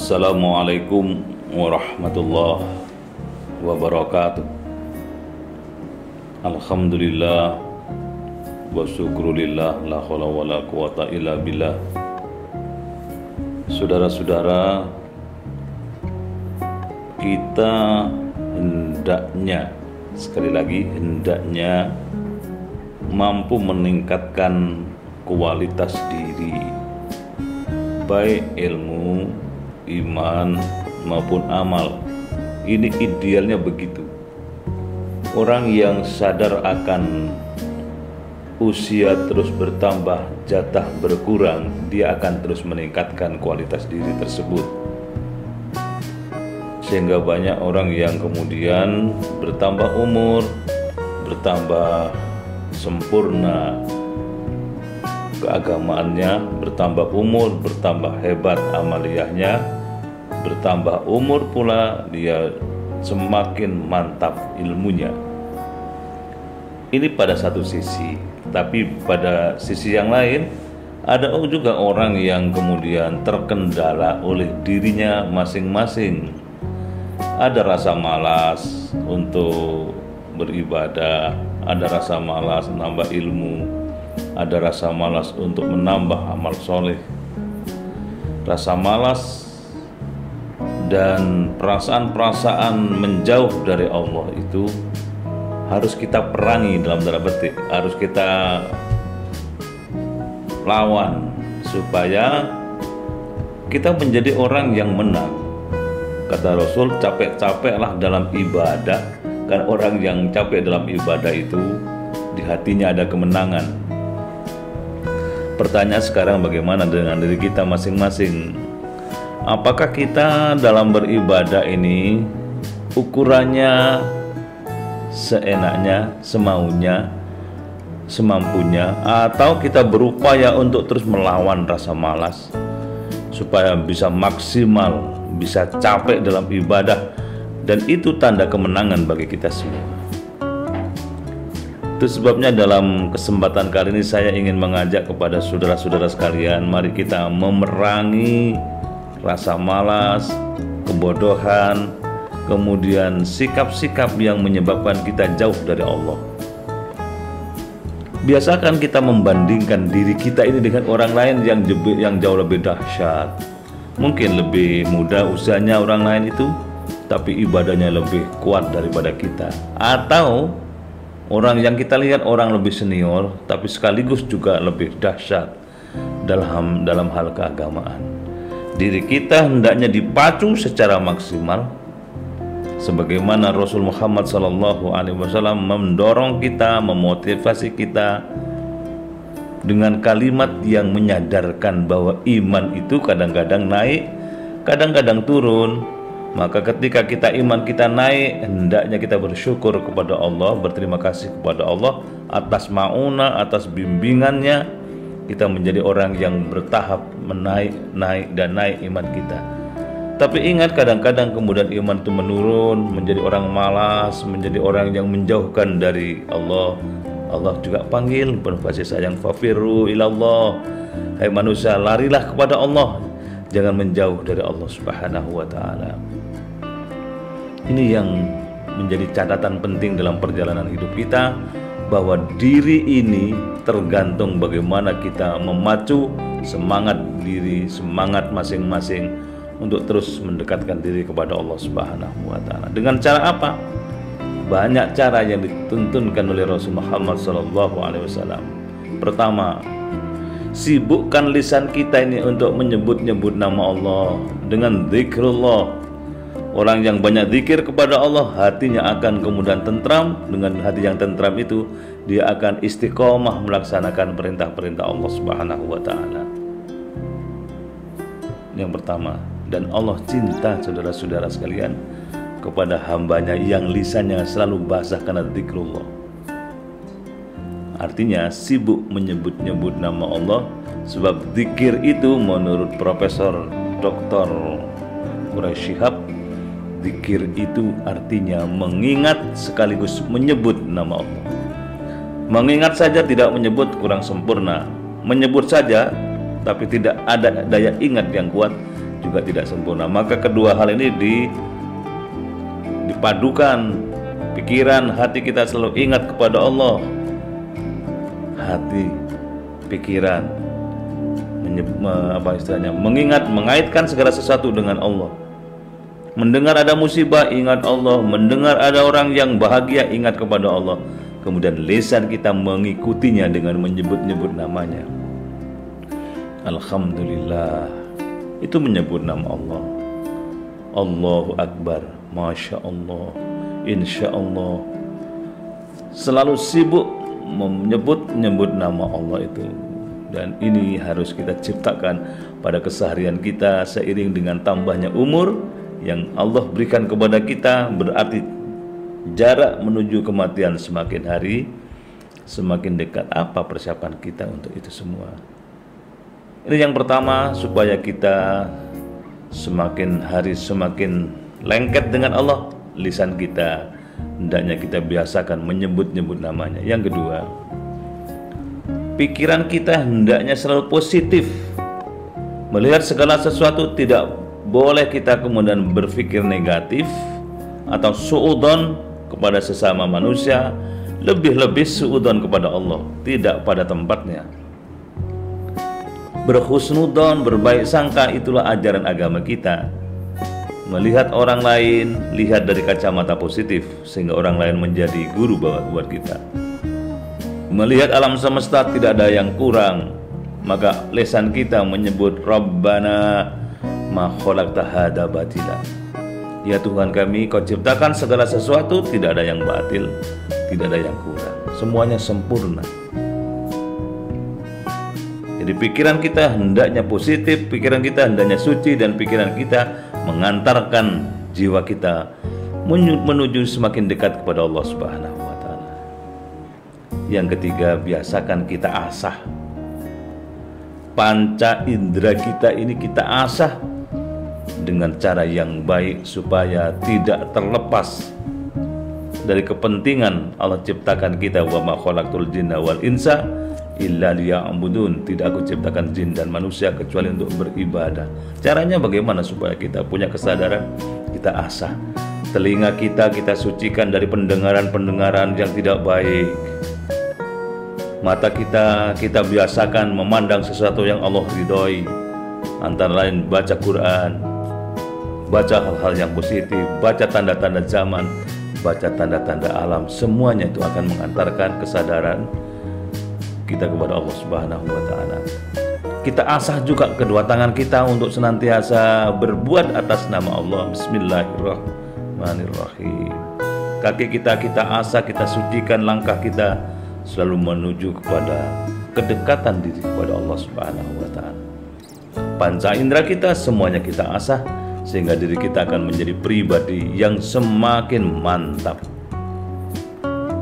Assalamualaikum warahmatullahi wabarakatuh. Alhamdulillah wa syukrulillah, la haula wala quwata illa billah. Saudara-saudara, kita hendaknya, sekali lagi hendaknya, mampu meningkatkan kualitas diri, baik ilmu, iman maupun amal. Ini idealnya begitu. Orang yang sadar akan usia terus bertambah, jatah berkurang, dia akan terus meningkatkan kualitas diri tersebut. Sehingga banyak orang yang kemudian bertambah umur, bertambah sempurna keagamaannya, bertambah umur, bertambah hebat amaliyahnya, bertambah umur pula dia semakin mantap ilmunya. Ini pada satu sisi, tapi pada sisi yang lain ada juga orang yang kemudian terkendala oleh dirinya masing-masing. Ada rasa malas untuk beribadah, ada rasa malas menambah ilmu, ada rasa malas untuk menambah amal soleh. Rasa malas dan perasaan-perasaan menjauh dari Allah itu harus kita perangi, dalam tanda petik, harus kita lawan supaya kita menjadi orang yang menang. Kata Rasul, capek-capeklah dalam ibadah, kan orang yang capek dalam ibadah itu di hatinya ada kemenangan. Pertanyaan sekarang, bagaimana dengan diri kita masing-masing? Apakah kita dalam beribadah ini ukurannya seenaknya, semaunya, semampunya, atau kita berupaya untuk terus melawan rasa malas supaya bisa maksimal, bisa capek dalam ibadah, dan itu tanda kemenangan bagi kita semua. Itu sebabnya dalam kesempatan kali ini saya ingin mengajak kepada saudara-saudara sekalian, mari kita memerangi rasa malas, kebodohan, kemudian sikap-sikap yang menyebabkan kita jauh dari Allah. Biasakan kita membandingkan diri kita ini dengan orang lain yang jauh lebih dahsyat. Mungkin lebih muda usianya orang lain itu, tapi ibadahnya lebih kuat daripada kita. Atau orang yang kita lihat orang lebih senior, tapi sekaligus juga lebih dahsyat dalam hal keagamaan. Diri kita hendaknya dipacu secara maksimal, sebagaimana Rasul Muhammad SAW mendorong kita, memotivasi kita dengan kalimat yang menyadarkan bahwa iman itu kadang-kadang naik, kadang-kadang turun. Maka ketika iman kita naik, hendaknya kita bersyukur kepada Allah, berterima kasih kepada Allah atas maunah, atas bimbingannya. Kita menjadi orang yang bertahap naik dan naik iman kita. Tapi ingat, kadang-kadang kemudian iman itu menurun, menjadi orang malas, menjadi orang yang menjauhkan dari Allah. Allah juga panggil penuh kasih sayang, fafirru ilallah, hai manusia, larilah kepada Allah, jangan menjauh dari Allah Subhanahu wa ta'ala. Ini yang menjadi catatan penting dalam perjalanan hidup kita, bahwa diri ini tergantung bagaimana kita memacu semangat diri, semangat masing-masing untuk terus mendekatkan diri kepada Allah Subhanahu wa ta'ala. Dengan cara apa? Banyak cara yang dituntunkan oleh Rasul Muhammad SAW. Pertama, sibukkan lisan kita ini untuk menyebut-nyebut nama Allah dengan zikrullah. Orang yang banyak zikir kepada Allah, hatinya akan kemudian tentram. Dengan hati yang tentram itu, dia akan istiqomah melaksanakan perintah-perintah Allah Subhanahu wa ta'ala. Yang pertama. Dan Allah cinta, saudara-saudara sekalian, kepada hambanya yang lisannya selalu basah karena zikrullah. Artinya sibuk menyebut-nyebut nama Allah, sebab zikir itu menurut Profesor Dr. Quraisy Shihab, zikir itu artinya mengingat sekaligus menyebut nama Allah. Mengingat saja tidak menyebut, kurang sempurna. Menyebut saja tapi tidak ada daya ingat yang kuat, juga tidak sempurna. Maka kedua hal ini dipadukan, pikiran, hati kita selalu ingat kepada Allah. Hati, pikiran, mengaitkan segala sesuatu dengan Allah. Mendengar ada musibah, ingat Allah. Mendengar ada orang yang bahagia, ingat kepada Allah. Kemudian lisan kita mengikutinya dengan menyebut-nyebut namanya. Alhamdulillah, itu menyebut nama Allah. Allahu Akbar, Masya Allah, Insya Allah. Selalu sibuk menyebut nama Allah itu. Dan ini harus kita ciptakan pada keseharian kita seiring dengan tambahnya umur yang Allah berikan kepada kita. Berarti jarak menuju kematian semakin hari semakin dekat. Apa persiapan kita untuk itu semua? Ini yang pertama, supaya kita semakin hari semakin lengket dengan Allah. Lisan kita hendaknya kita biasakan menyebut-nyebut namanya. Yang kedua, pikiran kita hendaknya selalu positif. Melihat segala sesuatu, tidak boleh kita kemudian berpikir negatif atau suudzon kepada sesama manusia, lebih-lebih suudzon kepada Allah, tidak pada tempatnya. Berhusnudzon, berbaik sangka, itulah ajaran agama kita. Melihat orang lain, lihat dari kacamata positif, sehingga orang lain menjadi guru buat kita. Melihat alam semesta tidak ada yang kurang, maka lisan kita menyebut Rabbana ma khalaqta hadza batila. Ya Tuhan kami, Kau ciptakan segala sesuatu, tidak ada yang batil, tidak ada yang kurang, semuanya sempurna. Jadi pikiran kita hendaknya positif, pikiran kita hendaknya suci, dan pikiran kita mengantarkan jiwa kita menuju semakin dekat kepada Allah Subhanahu wa Ta'ala. Yang ketiga, biasakan kita asah panca indera kita ini, kita asah dengan cara yang baik supaya tidak terlepas dari kepentingan Allah ciptakan kita. Wa ma khalaqtul jinna wal insa illa liya'budun. Tidak aku ciptakan jin dan manusia kecuali untuk beribadah. Caranya bagaimana supaya kita punya kesadaran? Kita asah telinga kita sucikan dari pendengaran-pendengaran yang tidak baik. Mata kita biasakan memandang sesuatu yang Allah ridhoi, antara lain baca Quran, baca hal-hal yang positif, baca tanda-tanda zaman, baca tanda-tanda alam. Semuanya itu akan mengantarkan kesadaran kita kepada Allah Subhanahu wa Ta'ala. Kita asah juga kedua tangan kita untuk senantiasa berbuat atas nama Allah. Bismillahirrahmanirrahim. Kaki kita asah, kita sucikan, langkah kita selalu menuju kepada kedekatan diri kepada Allah Subhanahu wa Ta'ala. Panca indera kita semuanya kita asah, sehingga diri kita akan menjadi pribadi yang semakin mantap.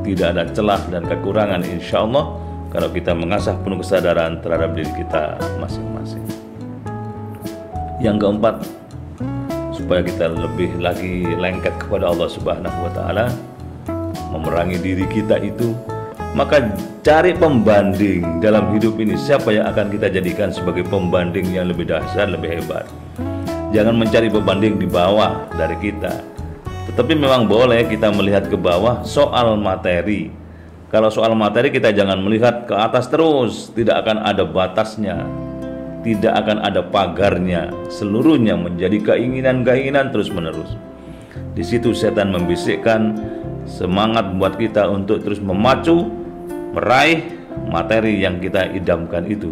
Tidak ada celah dan kekurangan, insya Allah, kalau kita mengasah penuh kesadaran terhadap diri kita masing-masing. Yang keempat, supaya kita lebih lagi lengket kepada Allah Subhanahu wa Ta'ala, memerangi diri kita itu, maka cari pembanding dalam hidup ini. Siapa yang akan kita jadikan sebagai pembanding yang lebih dahsyat, lebih hebat? Jangan mencari pembanding di bawah dari kita. Tetapi memang boleh kita melihat ke bawah soal materi. Kalau soal materi kita jangan melihat ke atas terus, tidak akan ada batasnya, tidak akan ada pagarnya. Seluruhnya menjadi keinginan-keinginan terus-menerus. Di situ setan membisikkan semangat buat kita untuk terus memacu, meraih materi yang kita idamkan itu.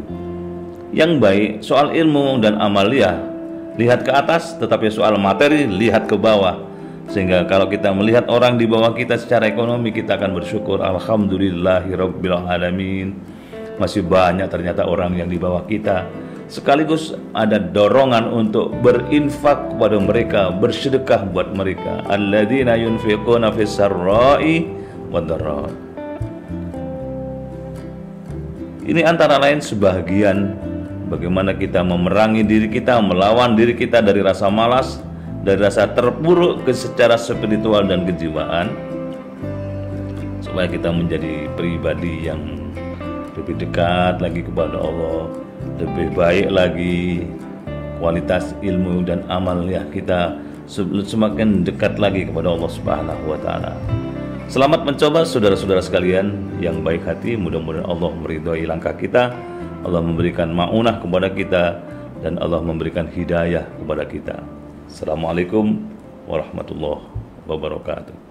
Yang baik soal ilmu dan amalia, lihat ke atas, tetapi soal materi lihat ke bawah. Sehingga kalau kita melihat orang di bawah kita secara ekonomi, kita akan bersyukur, alhamdulillahirabbil alamin. Masih banyak ternyata orang yang di bawah kita. Sekaligus ada dorongan untuk berinfak kepada mereka, bersedekah buat mereka. Alladzina yunfiquna fis sarra'i wad dharra. Ini antara lain sebahagian bagaimana kita memerangi diri kita, melawan diri kita dari rasa malas, dari rasa terpuruk ke secara spiritual dan kejiwaan, supaya kita menjadi pribadi yang lebih dekat lagi kepada Allah, lebih baik lagi kualitas ilmu dan amal ya kita semakin dekat lagi kepada Allah Subhanahu wa taala. Selamat mencoba saudara-saudara sekalian yang baik hati, mudah-mudahan Allah meridhai langkah kita, Allah memberikan maunah kepada kita, dan Allah memberikan hidayah kepada kita. Assalamualaikum warahmatullahi wabarakatuh.